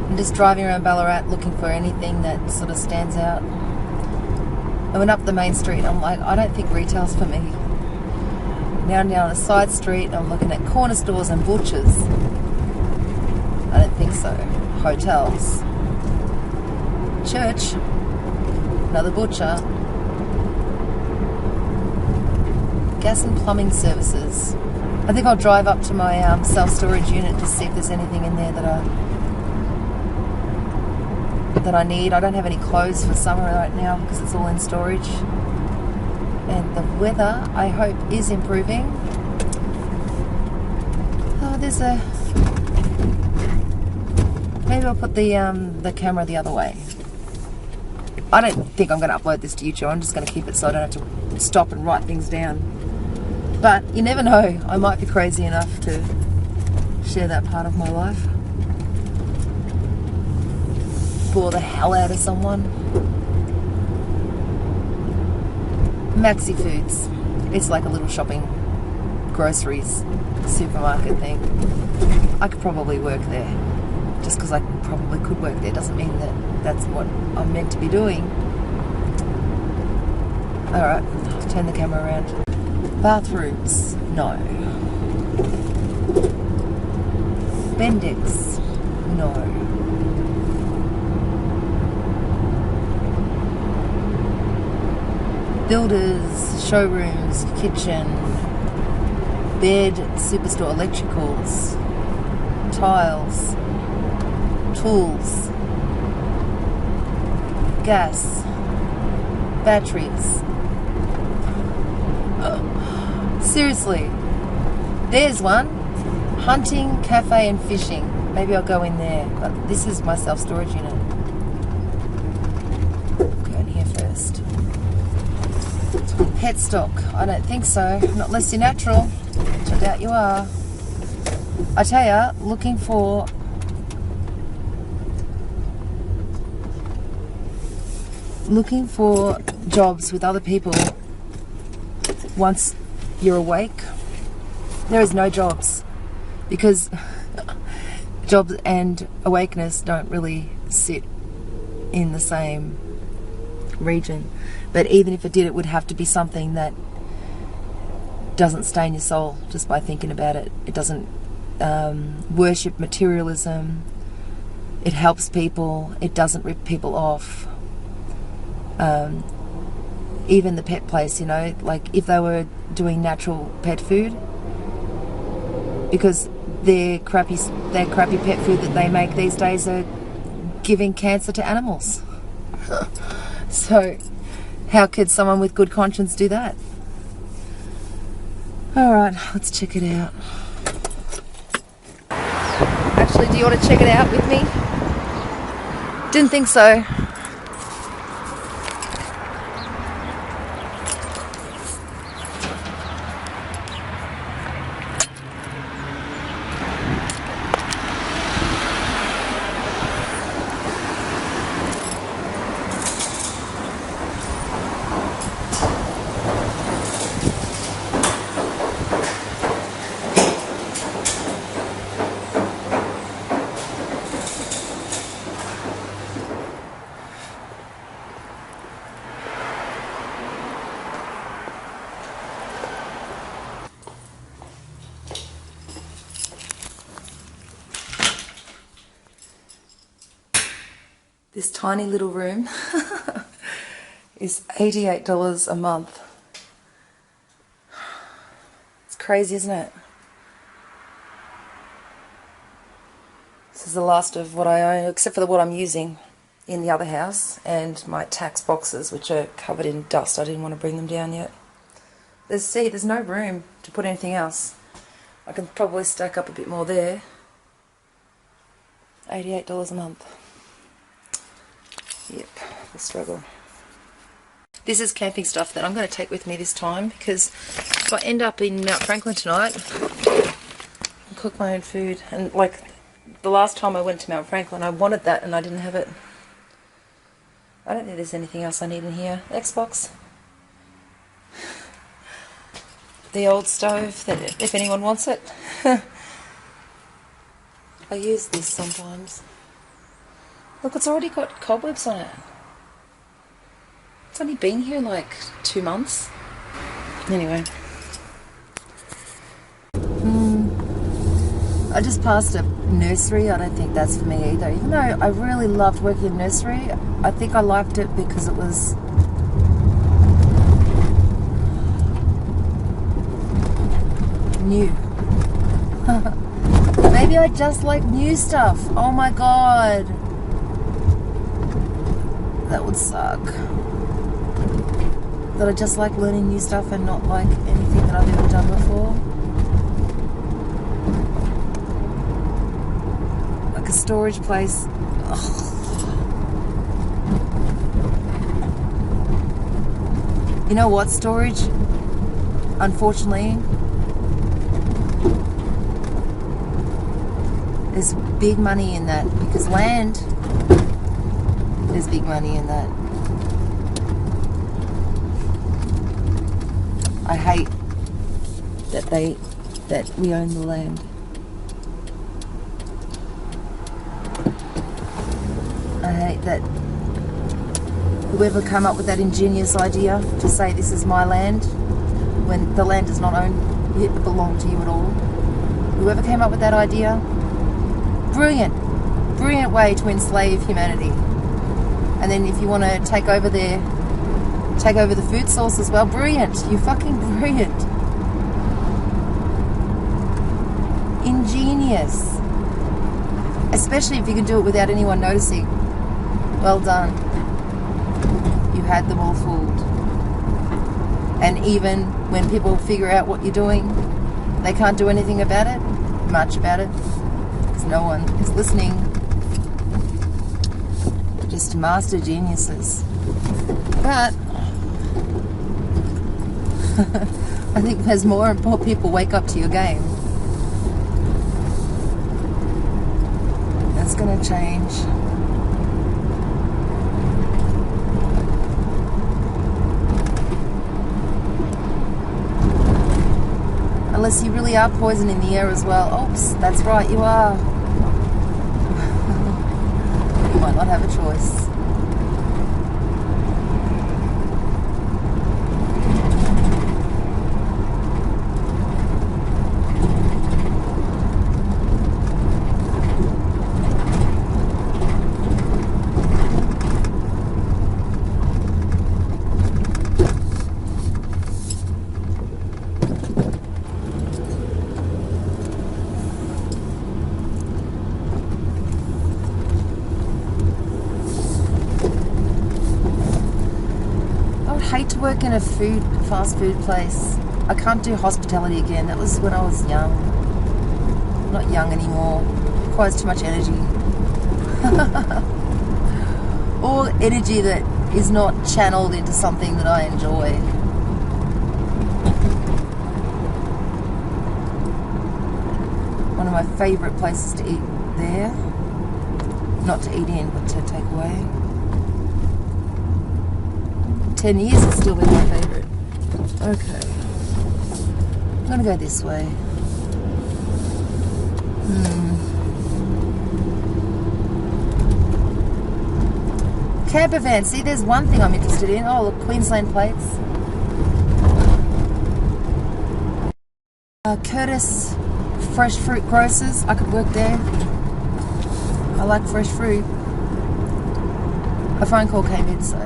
I'm just driving around Ballarat looking for anything that sort of stands out. I went up the main street and I'm like, I don't think retail's for me. Now I'm down the side street, I'm looking at corner stores and butchers. I don't think so. Hotels. Church. Another butcher. Gas and plumbing services. I think I'll drive up to my self-storage unit to see if there's anything in there that I need. I don't have any clothes for summer right now because it's all in storage. And the weather, I hope, is improving. Oh, there's a... Maybe I'll put the camera the other way. I don't think I'm going to upload this to YouTube. I'm just going to keep it so I don't have to stop and write things down. But you never know. I might be crazy enough to share that part of my life. Bore the hell out of someone. Maxi Foods. It's like a little shopping, groceries, supermarket thing. I could probably work there. Just because I probably could work there doesn't mean that that's what I'm meant to be doing. Alright, I'll turn the camera around. Bathrooms? No. Bendix? No. Builders, showrooms, kitchen, bed, superstore, electricals, tiles, tools, gas, batteries. Seriously, there's one. Hunting, cafe and fishing. Maybe I'll go in there, but this is my self-storage unit. Go in here first. Pet stock. I don't think so. Not unless you're natural, which I doubt you are. I tell ya, looking for jobs with other people once you're awake. There is no jobs because jobs and awakeness don't really sit in the same region. But even if it did, it would have to be something that doesn't stain your soul just by thinking about it. It doesn't worship materialism. It helps people. It doesn't rip people off. Even the pet place, you know, like if they were doing natural pet food, because their crappy pet food that they make these days are giving cancer to animals. So how could someone with good conscience do that? Alright, let's check it out. Actually, do you want to check it out with me? Didn't think so. This tiny little room is $88 a month. It's crazy, isn't it? This is the last of what I own, except for what I'm using in the other house, and my tax boxes, which are covered in dust. I didn't want to bring them down yet. There's no room to put anything else. I can probably stack up a bit more there. $88 a month. Yep, the struggle. This is camping stuff that I'm going to take with me this time, because if I end up in Mount Franklin tonight, I'll cook my own food. And like the last time I went to Mount Franklin, I wanted that and I didn't have it. I don't think there's anything else I need in here. Xbox. The old stove, that if anyone wants it. I use this sometimes. Look, it's already got cobwebs on it. It's only been here like 2 months. Anyway. I just passed a nursery. I don't think that's for me either. Even though I really loved working in nursery, I think I liked it because it was new. Maybe I just like new stuff. Oh my god. That would suck. That I just like learning new stuff and not like anything that I've ever done before. Like a storage place. Ugh. You know what, storage? Unfortunately, there's big money in that, because land, there's big money in that. I hate that we own the land. I hate that whoever come up with that ingenious idea to say this is my land when the land does not belong to you at all. Whoever came up with that idea, brilliant way to enslave humanity. And then if you want to take over the food source as well, brilliant. You're fucking brilliant. Ingenious. Especially if you can do it without anyone noticing. Well done. You had them all fooled. And even when people figure out what you're doing, they can't do anything about it, much about it, because no one is listening. Just master geniuses. But I think as more and more people wake up to your game, that's going to change. Unless you really are poisoning the air as well. Oops, that's right, you are. You might not have a choice. Hate to work in a fast food place. I can't do hospitality again. That was when I was young. I'm not young anymore. It requires too much energy. All energy that is not channeled into something that I enjoy. One of my favourite places to eat there. Not to eat in, but to take away. 10 years it's still been my favourite. Okay. I'm going to go this way. Campervans. See, there's one thing I'm interested in. Oh, look, Queensland plates. Curtis Fresh Fruit Grocers. I could work there. I like fresh fruit. A phone call came in, so...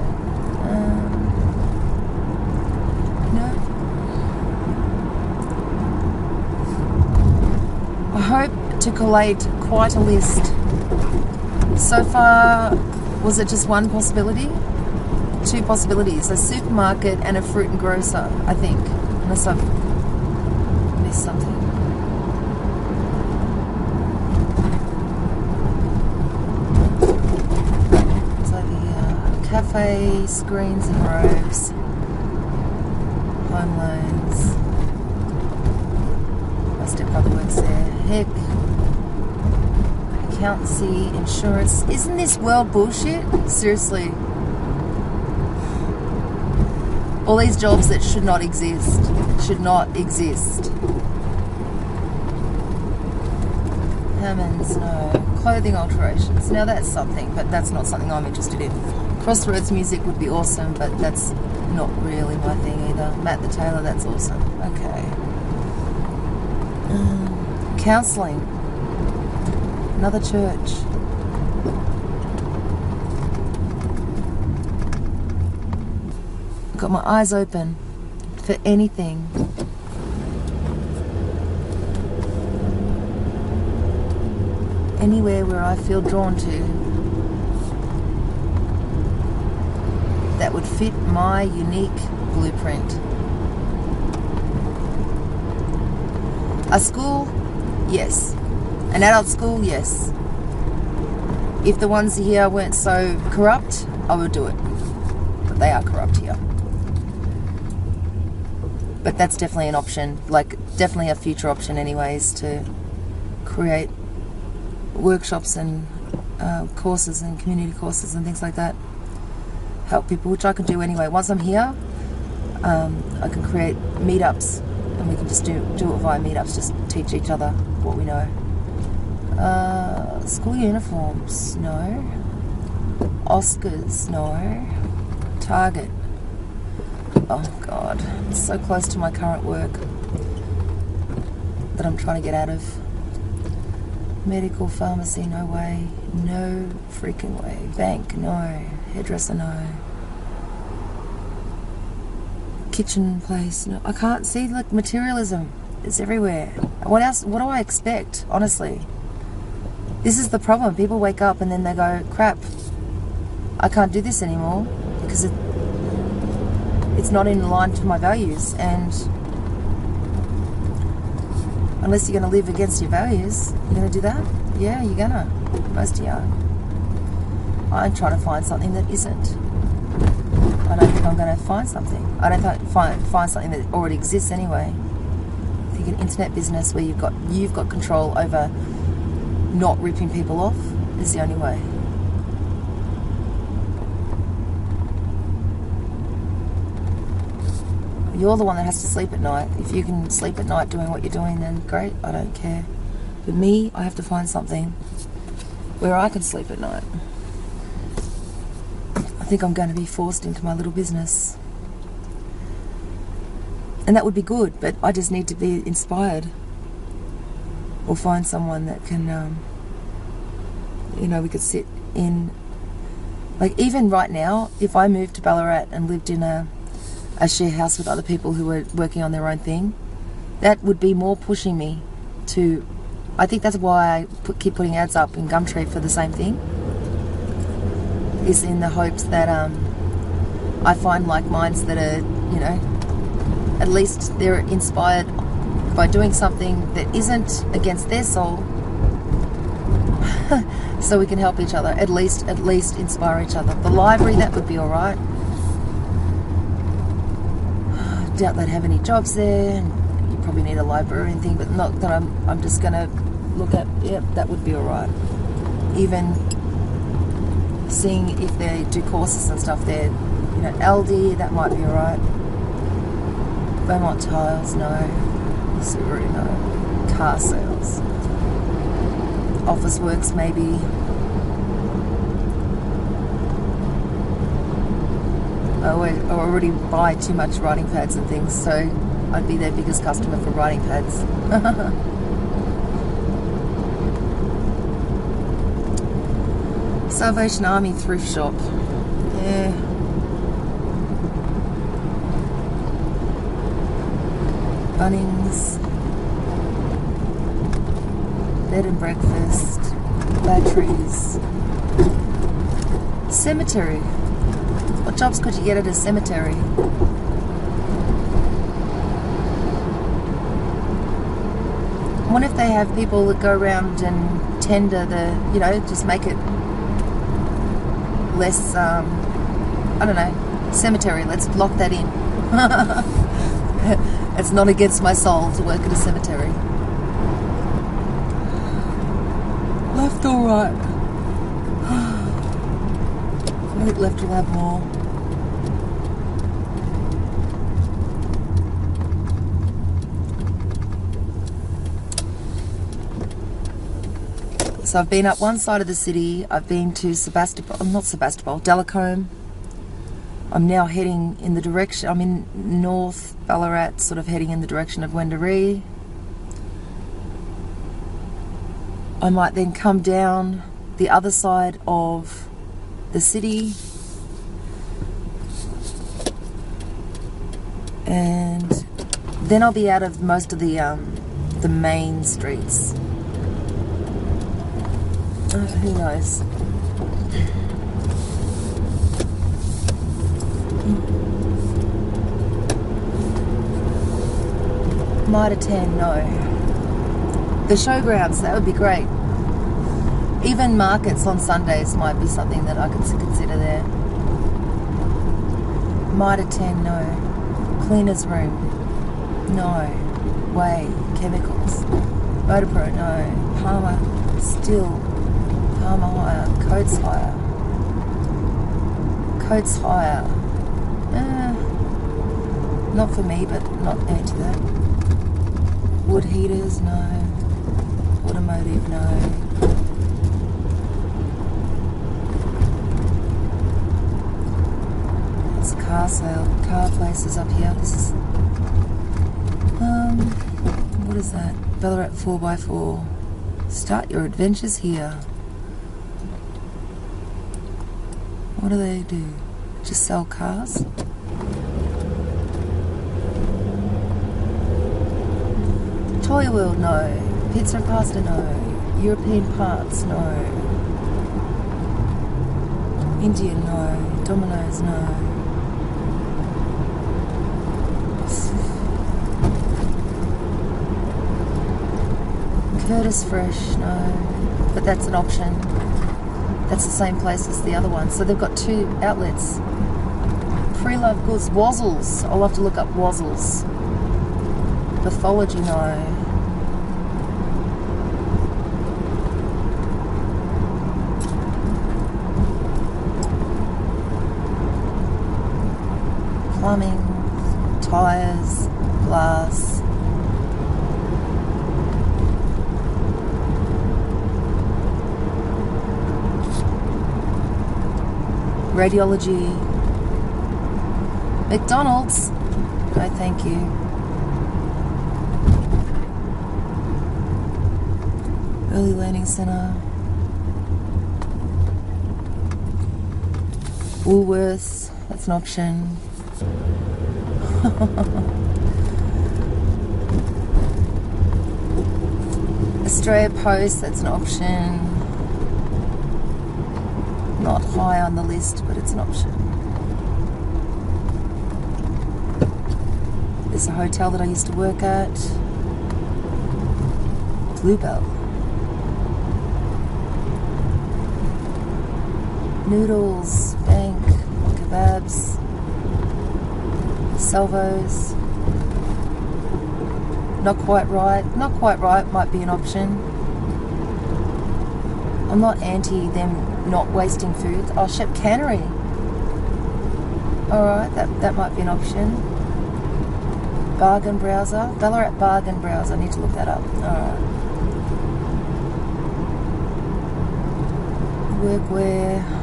I hope to collate quite a list. So far, was it just one possibility? 2 possibilities, a supermarket and a fruit and grocer, I think, unless I've missed something. It's over here. Cafe, screens and robes, home loans. My stepbrother works there. Heck, accountancy, insurance. Isn't this world bullshit? Seriously. All these jobs that should not exist. Should not exist. Hammonds, no. clothing alterations. Now that's something, but that's not something I'm interested in. Crossroads music would be awesome, but that's not really my thing either. Matt the Tailor, that's awesome. Okay. Counselling. Another church. Got my eyes open for anything. Anywhere where I feel drawn to that would fit my unique blueprint. A school, yes. An adult school, yes. If the ones here weren't so corrupt, I would do it. But they are corrupt here. But that's definitely an option, like definitely a future option anyways, to create workshops and courses and community courses and things like that. Help people, which I can do anyway. Once I'm here, I can create meetups and we can just do it via meetups, just teach each other what we know. School uniforms, no. Oscars, no. Target. Oh God, it's so close to my current work that I'm trying to get out of. Medical, pharmacy, no way. No freaking way. Bank, no. Hairdresser, no. Kitchen place, no. I can't see, like, materialism. It's everywhere. What else? What do I expect, honestly? This is the problem. People wake up and then they go, crap, I can't do this anymore because it's not in line to my values. And unless you're going to live against your values, you're going to do that? Yeah, you're going to. Most of you are. I'm trying to find something that isn't. I don't think I'm going to find something. I don't find something that already exists anyway. I think an internet business where you've got control over not ripping people off is the only way. You're the one that has to sleep at night. If you can sleep at night doing what you're doing, then great, I don't care. But me, I have to find something where I can sleep at night. I think I'm going to be forced into my little business. And that would be good, but I just need to be inspired. Or find someone that can, we could sit in, like even right now, if I moved to Ballarat and lived in a share house with other people who were working on their own thing, that would be more pushing me to, I think that's why I keep putting ads up in Gumtree for the same thing, is in the hopes that I find like minds that are, at least they're inspired by doing something that isn't against their soul, so we can help each other, at least inspire each other. The library, that would be alright. Doubt they'd have any jobs there, and you probably need a librarian thing, but not that I'm just going to look at, yep, that would be alright. Even seeing if they do courses and stuff there, LD, that might be alright. Beaumont Tiles, no. Subaru, no. Car sales. Office Works, maybe. I already buy too much writing pads and things, so I'd be their biggest customer for writing pads. Salvation Army thrift shop. Yeah. Bunnings. Bed and breakfast. Batteries. Cemetery. What jobs could you get at a cemetery? I wonder if they have people that go around and tender the, just make it less, I don't know, cemetery. Let's lock that in. It's not against my soul to work at a cemetery. Left or right? I think left will have more. So I've been up one side of the city. I've been to Sebastopol, Delacombe. I'm now heading in the direction, I'm in North Ballarat, sort of heading in the direction of Wendouree. I might then come down the other side of the city and then I'll be out of most of the main streets. Who knows? Mitre 10, no. The showgrounds, that would be great. Even markets on Sundays might be something that I could consider there. Mitre 10, no. Cleaner's room, no. Way, chemicals. Motorpro, no. Palmer, still. Palmer hire, coats hire. Coats hire. Not for me, but not anti that. Wood heaters, no. Automotive, no. It's a car sale, car places up here. This is, what is that? Ballarat 4x4. Start your adventures here. What do they do? Just sell cars? Toy World, no. Pizza and pasta, no. European parts, no. Indian, no. Domino's, no. Curtis Fresh, no. But that's an option. That's the same place as the other one. So they've got two outlets. Pre-loved goods. Wazzles. I'll have to look up Wazzles. Pathology, no. Plumbing, tyres, glass. Radiology. McDonald's. No, thank you. Early Learning Centre. Woolworths. That's an option. Australia Post. That's an option. Not high on the list, but it's an option. There's a hotel that I used to work at. Bluebell. Noodles, bank, kebabs, salvos. Not quite right. Not quite right might be an option. I'm not anti them not wasting food. Oh, Shep Cannery. Alright, that might be an option. Bargain Browser. Ballarat Bargain Browser. I need to look that up. Alright. Workwear.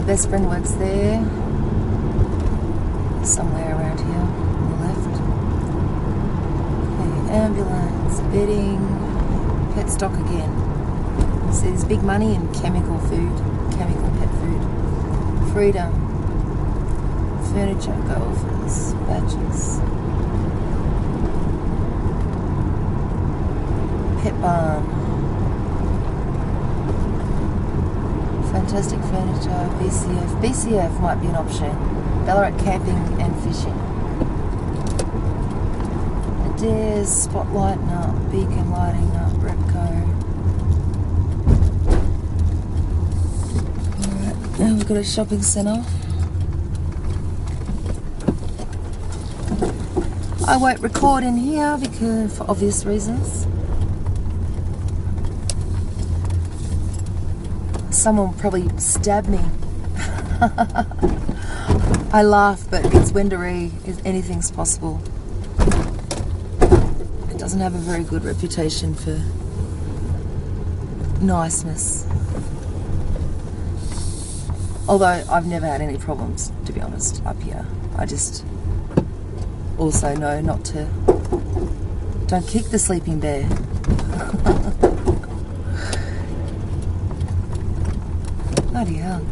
Best friend works there, somewhere around here on the left. Okay, ambulance, bedding, pet stock again. See, there's big money in chemical food, chemical pet food. Freedom, furniture, golfers, badges. Pet barn. Fantastic furniture, BCF. BCF might be an option. Ballarat camping and fishing. Adair's, Spotlight, no. Beacon lighting, no. Repco. Alright, now we've got a shopping centre. I won't record in here because, for obvious reasons. someone will probably stab me. I laugh, but it's Windaree. Anything's possible. It doesn't have a very good reputation for niceness. Although I've never had any problems, to be honest, up here. I just also know not to... Don't kick the sleeping bear. Bloody hell.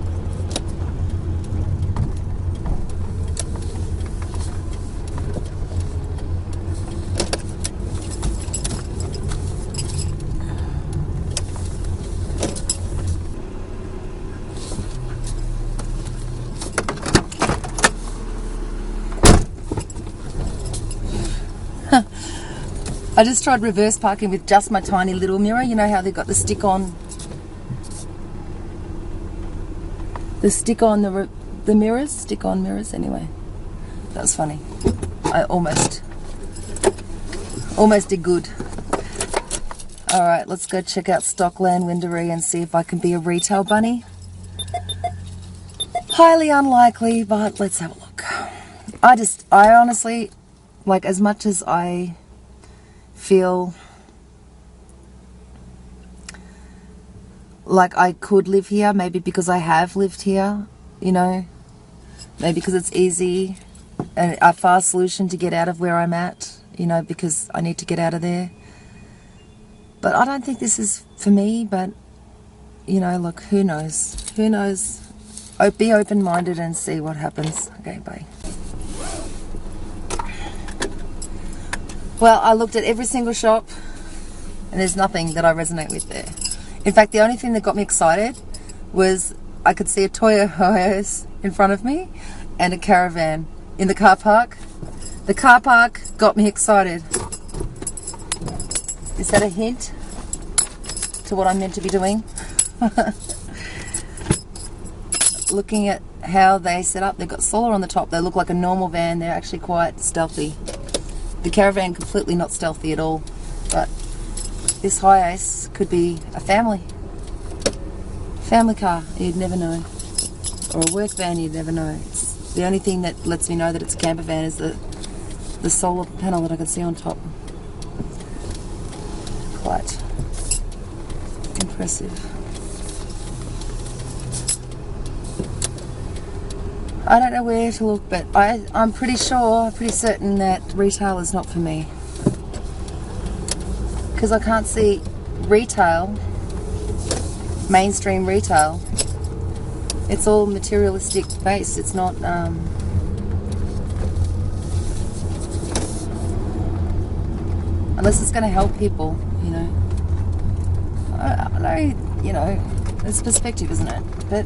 I just tried reverse parking with just my tiny little mirror. You know how they've got the stick on the mirrors? Stick-on mirrors, anyway. That was funny. I almost did good. Alright, let's go check out Stockland, Windaree, and see if I can be a retail bunny. Highly unlikely, but let's have a look. I honestly, like, as much as I feel like I could live here, maybe because I have lived here, you know, maybe because it's easy and a fast solution to get out of where I'm at, you know, because I need to get out of there. But I don't think this is for me, but, you know, look, who knows? Who knows? Be open-minded and see what happens. Okay, bye. Well, I looked at every single shop and there's nothing that I resonate with there. In fact, the only thing that got me excited was I could see a Toyota Hiace in front of me and a caravan in the car park. The car park got me excited. Is that a hint to what I'm meant to be doing? Looking at how they set up, they've got solar on the top. They look like a normal van. They're actually quite stealthy. The caravan completely not stealthy at all, but this Hiace could be a family car. You'd never know, or a work van. You'd never know. It's the only thing that lets me know that it's a camper van is the solar panel that I can see on top. Quite impressive. I don't know where to look, but I'm pretty certain that retail is not for me. Because I can't see retail, mainstream retail. It's all materialistic based. It's not, unless it's going to help people, you know. I know, you know, it's perspective, isn't it? But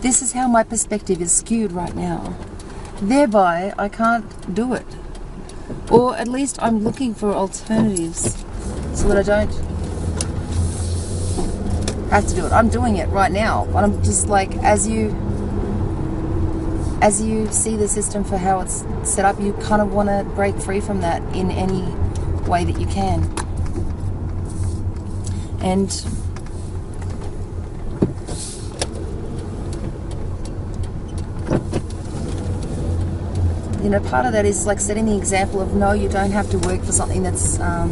this is how my perspective is skewed right now. Thereby, I can't do it. Or at least I'm looking for alternatives so that I don't have to do it. I'm doing it right now. But I'm just like, as you see the system for how it's set up, you kind of want to break free from that in any way that you can. And you know, part of that is like setting the example of no, you don't have to work for something that's out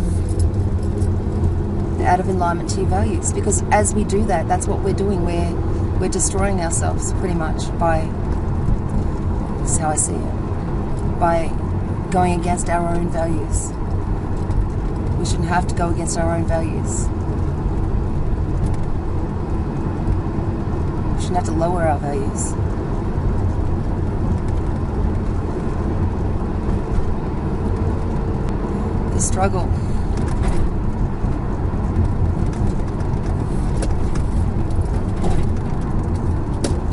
of alignment to your values. Because as we do that, that's what we're doing. We're destroying ourselves pretty much by, this is how I see it, by going against our own values. We shouldn't have to go against our own values. We shouldn't have to lower our values. Struggle.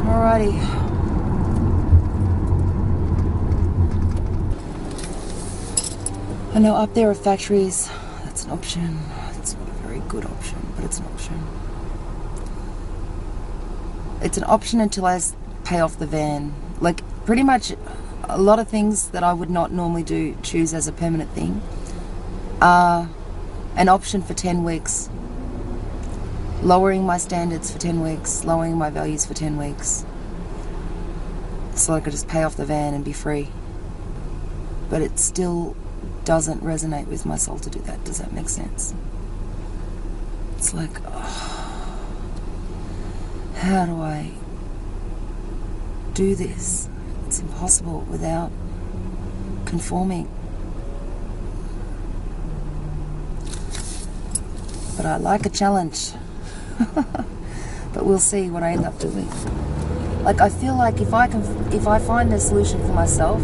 Alrighty. I know up there are factories. That's an option. It's not a very good option, but it's an option. It's an option until I pay off the van. Like, pretty much a lot of things that I would not normally choose as a permanent thing are an option for 10 weeks lowering my standards for 10 weeks, lowering my values for 10 weeks, so I could just pay off the van and be free. But it still doesn't resonate with my soul to do that. Does that make sense? It's like, oh, how do I do this? It's impossible without conforming. But I like a challenge. But we'll see what I end up doing. Like, I feel like if I find a solution for myself,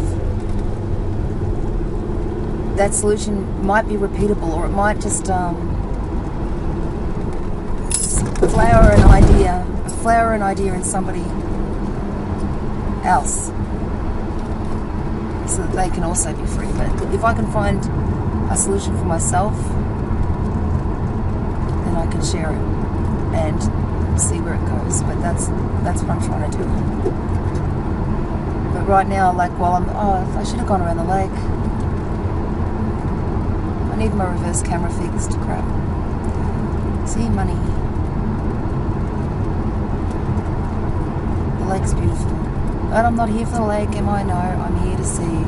that solution might be repeatable, or it might just flower an idea in somebody else, so that they can also be free. But if I can find a solution for myself, then I can share it and see where it goes. But that's what I'm trying to do. But right now, like, I should have gone around the lake. I need my reverse camera fixed. Crap. See, money. The lake's beautiful. But I'm not here for the lake, am I? No, I'm here to see.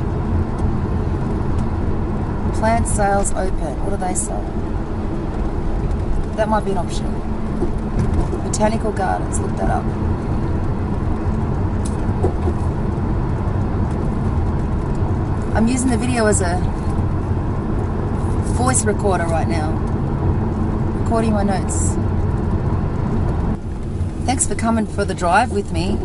Plant sales open. What do they sell? That might be an option. Botanical gardens. Look that up. I'm using the video as a voice recorder right now, recording my notes. Thanks for coming for the drive with me.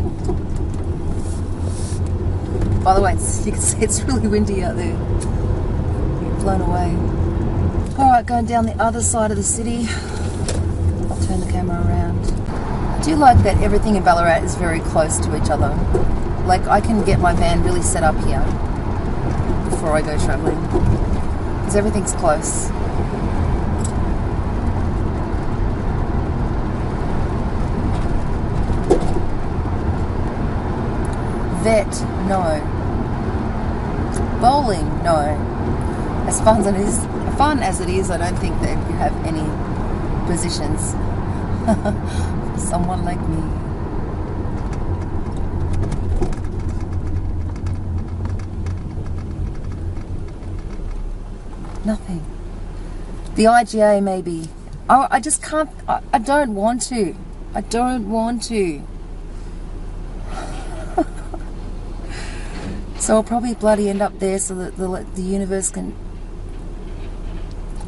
By the way, you can see it's really windy out there. You're blown away. Alright, going down the other side of the city. I'll turn the camera around. I do like that everything in Ballarat is very close to each other. Like, I can get my van really set up here before I go travelling, because everything's close. Vet, no. Bowling, no. As fun as it is, I don't think that you have any positions for someone like me. Nothing. The IGA maybe. I just can't. I don't want to. I don't want to. So I'll probably bloody end up there so that the universe can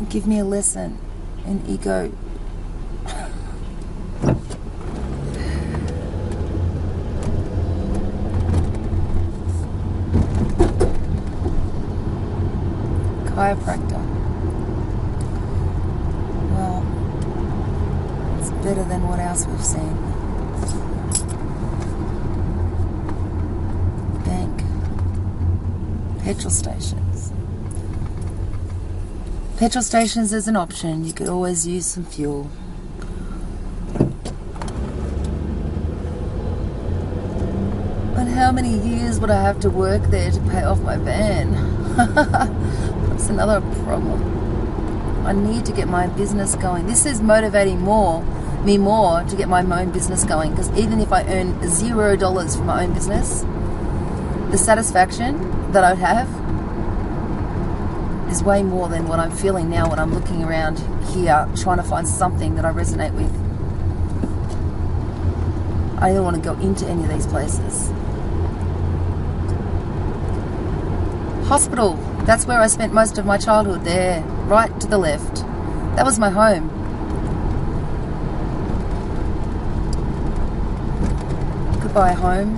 give me a lesson in ego. Chiropractor. Well, it's better than what else we've seen. Bank. Petrol stations. Petrol stations is an option. You could always use some fuel. But how many years would I have to work there to pay off my van? That's another problem. I need to get my business going. This is motivating me more to get my own business going, because even if I earn $0 from my own business, the satisfaction that I'd have is way more than what I'm feeling now when I'm looking around here trying to find something that I resonate with. I don't want to go into any of these places. Hospital. That's where I spent most of my childhood, there, right to the left. That was my home. Goodbye, home.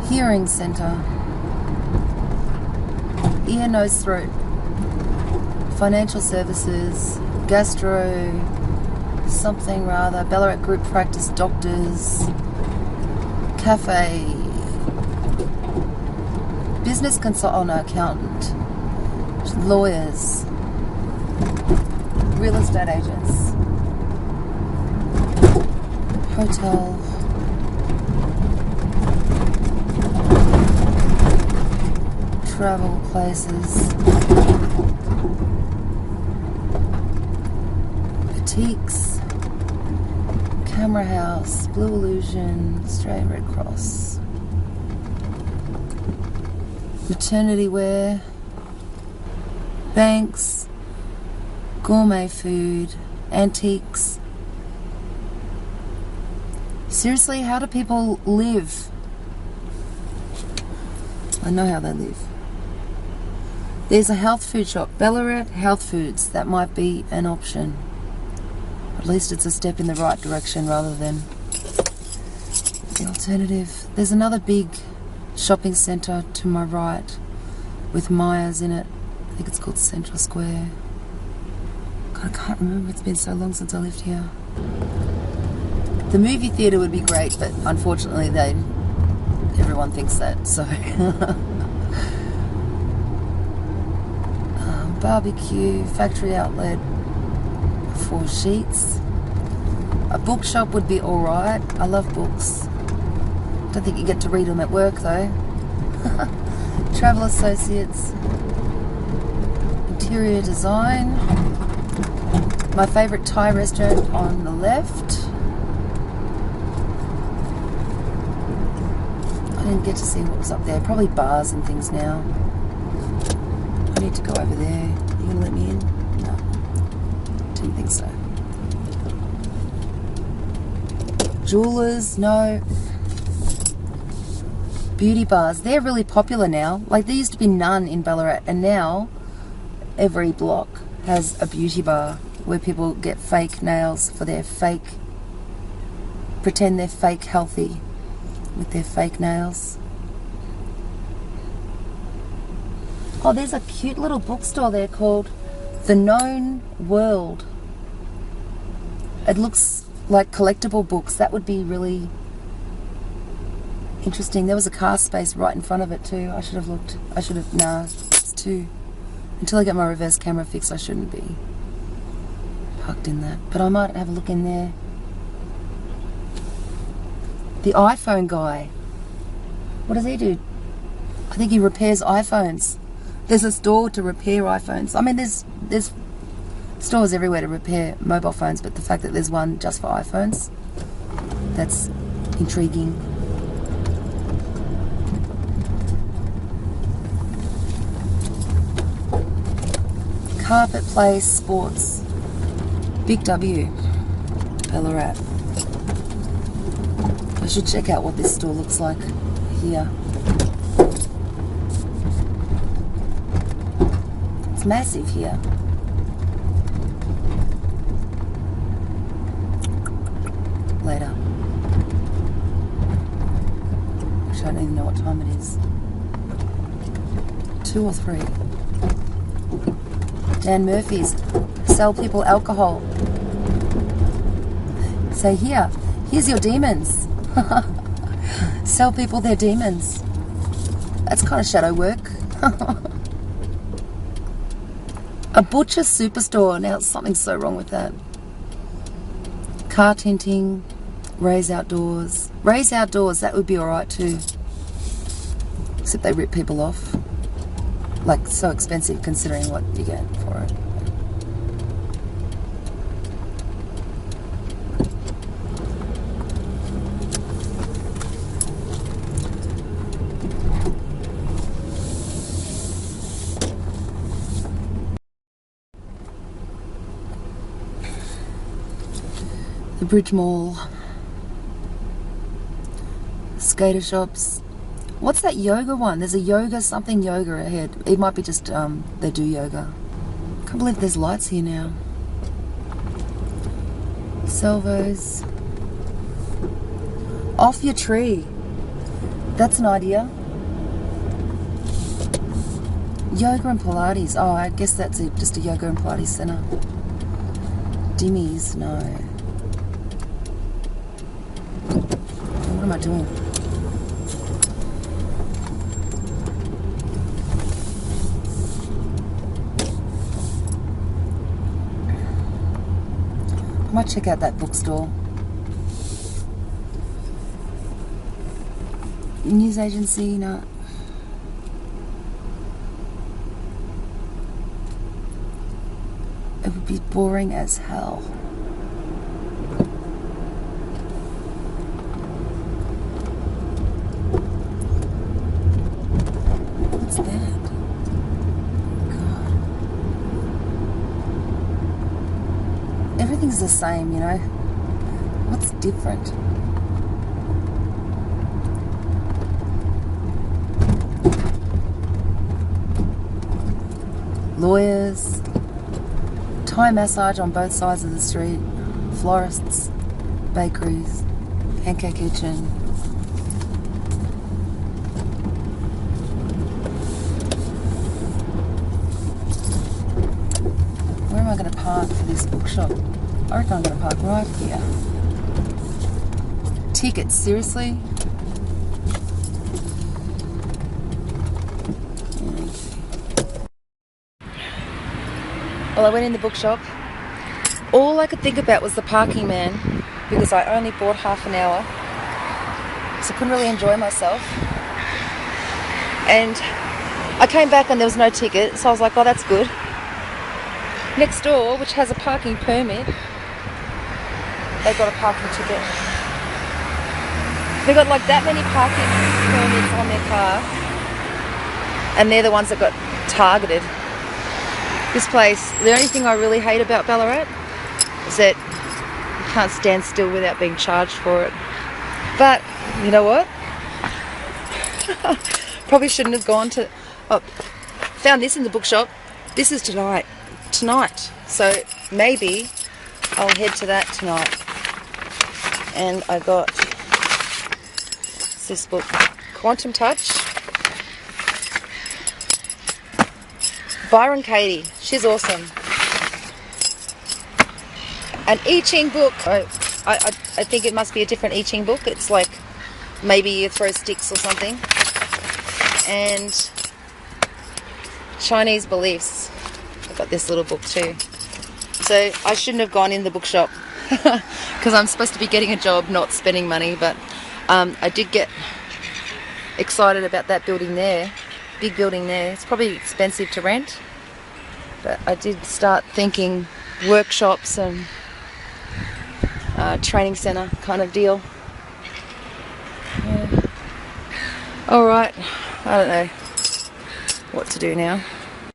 Hearing centre. Ear, nose, throat. Financial services. Gastro. Something rather. Ballarat group practice doctors. Cafe, business accountant, lawyers, real estate agents, hotel, travel places. Boutiques. Camera House. Blue Illusion. Australian Red Cross. Maternity wear. Banks. Gourmet food. Antiques. Seriously, how do people live? I know how they live. There's a health food shop. Ballarat Health Foods. That might be an option. At least it's a step in the right direction rather than the alternative. There's another big shopping centre to my right with Myers in it. I think it's called Central Square. God, I can't remember. It's been so long since I lived here. The movie theatre would be great, but unfortunately everyone thinks that, so. Barbecue, factory outlet, 4 sheets. A bookshop would be alright. I love books. Don't think you get to read them at work though. Travel Associates. Interior design. My favourite Thai restaurant on the left. I didn't get to see what was up there. Probably bars and things now. I need to go over there. You gonna let me in? No. Didn't think so. Jewelers, no. Beauty bars, they're really popular now. Like there used to be none in Ballarat, and now every block has a beauty bar where people get fake nails for their pretend they're fake healthy with their fake nails. Oh, there's a cute little bookstore there called The Known World. It looks like collectible books. That would be really interesting. There was a car space right in front of it too. I should have looked. Nah, it's too. Until I get my reverse camera fixed, I shouldn't be parked in that. But I might have a look in there. The iPhone guy. What does he do? I think he repairs iPhones. There's a store to repair iPhones. I mean, there's stores everywhere to repair mobile phones, but the fact that there's one just for iPhones, that's intriguing. Carpet Place Sports. Big W. Ballarat. I should check out what this store looks like here. It's massive here. Later. Actually, I don't even know what time it is. 2 or 3. Dan Murphy's. Sell people alcohol. Say here's your demons. Sell people their demons. That's kind of shadow work. A butcher superstore. Now something's so wrong with that. Car tinting. Ray's Outdoors. Ray's Outdoors, that would be alright too. Except they rip people off. Like, so expensive considering what you get for it. The Bridge Mall. Skater shops. What's that yoga one? There's a yoga ahead. It might be just they do yoga. Can't believe there's lights here now. Salvos. Off your tree. That's an idea. Yoga and Pilates. Oh, I guess that's just a yoga and Pilates center. Dimmies, no. What am I doing? I might check out that bookstore. News agency, no. would be boring as hell. What's that? God. Everything's the same, you know. What's different? Lawyers, Thai massage on both sides of the street, florists, bakeries, pancake kitchen. Where am I going to park for this bookshop? I reckon I'm going to park right here. Tickets, seriously? Well, I went in the bookshop. All I could think about was the parking man, because I only bought half an hour, so I couldn't really enjoy myself. And I came back and there was no ticket, so I was like, oh, that's good. Next door, which has a parking permit, they got a parking ticket. They got like that many parking permits on their car, and they're the ones that got targeted. This place, the only thing I really hate about Ballarat is that you can't stand still without being charged for it. But, you know what? Probably shouldn't have gone to... Oh, found this in the bookshop. This is tonight. So maybe I'll head to that tonight. And I got this book, Quantum Touch. Byron Katie, she's awesome. An I Ching book. I think it must be a different I Ching book. It's like maybe you throw sticks or something. And Chinese beliefs. I got this little book too. So I shouldn't have gone in the bookshop because I'm supposed to be getting a job, not spending money. But I did get excited about that building there. Big building there. It's probably expensive to rent, but I did start thinking workshops and training centre kind of deal. Yeah. Alright, I don't know what to do now.